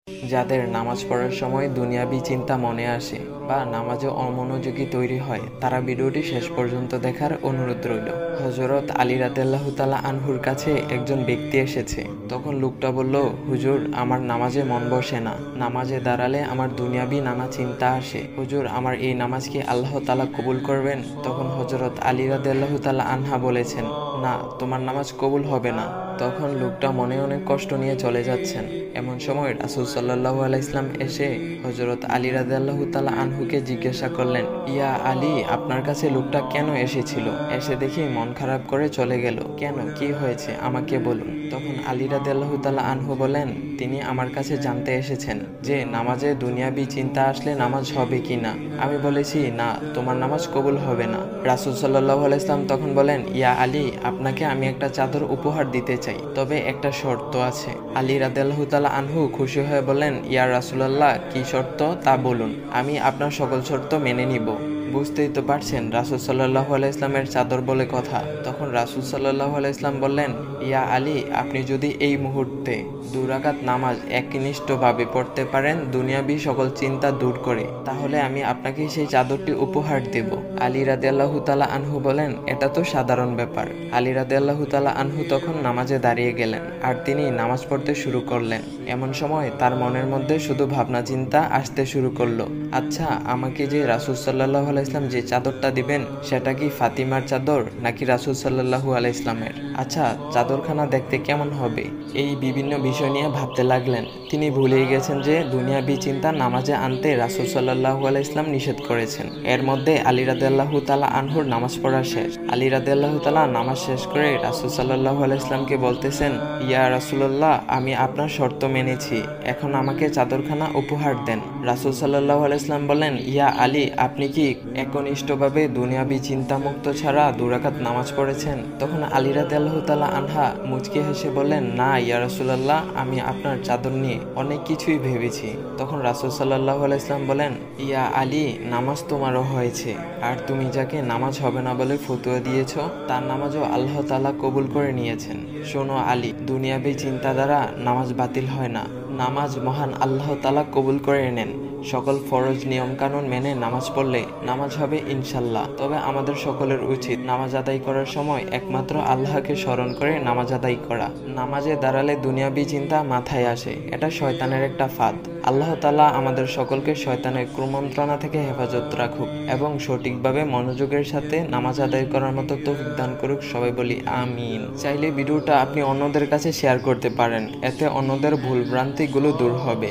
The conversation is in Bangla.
যাদের নামাজ পড়ার সময় দুনিয়াবি চিন্তা মনে আসে বা নামাজে অমনোযোগী তৈরি হয়, তারা ভিডিওটি শেষ পর্যন্ত দেখার অনুরোধ রইল। হযরত আলী রাদিয়াল্লাহু তাআলা আনহুর কাছে একজন ব্যক্তি এসেছে। তখন লোকটা বলল, হুজুর, আমার নামাজে মন বসে না। নামাজে দাঁড়ালে আমার দুনিয়াবি নানা চিন্তা আসে। হুজুর, আমার এই নামাজ কি আল্লাহ তাআলা কবুল করবেন? তখন হযরত আলী রাদিয়াল্লাহু তাআলা আনহা বলেছেন, না, তোমার নামাজ কবুল হবে না। তখন লোকটা মনে অনেক কষ্ট নিয়ে চলে যাচ্ছেন। এমন সময় রাসূল সাল্লাল্লাহু আলাইহি ওয়াসাল্লাম এসে হযরত আলী রাদিয়াল্লাহু তাআলা আনহুকে জিজ্ঞাসা করলেন, ইয়া আলী, আপনার কাছে লোকটা কেন এসেছিল? এসে দেখি মন খারাপ করে চলে গেল। কেন, কি হয়েছে, আমাকে বলুন। তখন আলী রাদিয়াল্লাহু তাআলা আনহু বলেন, তিনি আমার কাছে জানতে এসেছেন যে নামাজে দুনিয়াবি চিন্তা আসলে নামাজ হবে কিনা। আমি বলেছি, না, তোমার নামাজ কবুল হবে না। রাসূল সাল্লাল্লাহু আলাইহি ওয়াসাল্লাম তখন বলেন, ইয়া আলী, আপনাকে আমি একটা চাদর উপহার দিতে চাই, তবে একটা শর্ত আছে। আলী রাদিয়াল্লাহু তাআলা আনহু খুশি হয়ে বলেন, ইয়া রাসূলুল্লাহ, কি শর্ত তা বলুন, আমি আপনার সকল শর্ত মেনে নিব। বুঝতেই তো পারছেন রাসূল সাল্লাল্লাহু আলাইহি ওয়াসাল্লামের চাদর বলে কথা। তখন রাসূল সাল্লাল্লাহু আলাইহি ওয়াসাল্লাম বললেন, ইয়া আলী, আপনি যদি এই মুহূর্তে 2 রাকাত নামাজ একনিষ্ঠভাবে পড়তে পারেন দুনিয়াবি সকল চিন্তা দূর করে, তাহলে আমি আপনাকে সেই চাদরটি উপহার দেব। আলী রাদিয়াল্লাহু তাআলা আনহু বলেন, এটা তো সাধারণ ব্যাপার। আলী রাদিয়াল্লাহু তাআলা আনহু তখন নামাজে দাঁড়িয়ে গেলেন আর তিনি নামাজ পড়তে শুরু করলেন। এমন সময় তার মনের মধ্যে শুধু ভাবনা চিন্তা আসতে শুরু করলো, আচ্ছা, আমাকে যে রাসূল সাল্লাল্লাহু আলাইহি ওয়াসাল্লাম যে চাদরটা দিবেন, সেটা কি ফাতিমার চাদর নাকি রাসূল সাল্লাল্লাহু আলাইহি ওয়াসাল্লামের? আচ্ছা, চাদরখানা দেখতে কেমন হবে? এই বিভিন্ন বিষয় নিয়ে ভাবতে লাগলেন। তিনি ভুলেই গেছেন যে দুনিয়াবি চিন্তা নামাজে আনতে রাসূল সাল্লাল্লাহু আলাইহি ওয়াসাল্লাম নিষেধ করেছেন। এর মধ্যে আলী রাদিয়াল্লাহু তাআলা আনহুর নামাজ পড়া শেষ। আলী রাদিয়াল্লাহু তাআলা নামাজ শেষ করে রাসূল সাল্লাল্লাহু আলাইহি ওয়াসাল্লামকে বলতেছেন, ইয়া রাসূলুল্লাহ, আমি আপনার শর্ত মেনেছি, এখন আমাকে চাদরখানা উপহার দেন। রাসূল সাল্লাল্লাহু আলাইহি ওয়াসাল্লাম বলেন, ইয়া আলী, আপনি কি একনিষ্ঠভাবে দুনিয়াবি চিন্তামুক্ত ছাড়া 2 রাকাত নামাজ পড়েছেন? তখন আলী রাদিয়াল্লাহু তাআলা আনহা মুচকি হেসে বললেন, না ইয়া রাসূলুল্লাহ, আমি আপনার চাদর নিয়ে অনেক কিছুই ভেবেছি। তখন রাসূল সাল্লাল্লাহু আলাইহি ওয়াসাল্লাম বলেন, ইয়া আলী, নামাজ তোমারও হয়েছে, আর তুমি যাকে নামাজ হবে না বলে ফতোয়া দিয়েছো, তার নামাজও আল্লাহ তাআলা কবুল করে নিয়েছেন। শোনো আলী, দুনিয়াবি চিন্তা দ্বারা নামাজ বাতিল হয় না, নামাজ মহান আল্লাহ তাআলা কবুল করে নেন। সকল ফরজ নিয়ম কানুন মেনে নামাজ পড়লে নামাজ হবে ইনশাল্লাহ। তবে আমাদের সকলের উচিত নামাজ আদায় করার সময় একমাত্র আল্লাহকে স্মরণ করে নামাজ আদায় করা। নামাজে দাঁড়ালে দুনিয়াবি চিন্তা মাথায় আসে, এটা শয়তানের একটা ফাঁদ। আল্লাহ তাআলা আমাদের সকলকে শয়তানের কুমন্ত্রণা থেকে হেফাজত রাখুক এবং সঠিকভাবে মনোযোগের সাথে নামাজ আদায় করার মতো তৌফিক দান করুক। সবাই বলি আমিন। চাইলে ভিডিওটা আপনি অন্যদের কাছে শেয়ার করতে পারেন, এতে অন্যদের ভুল ভ্রান্তিগুলো দূর হবে।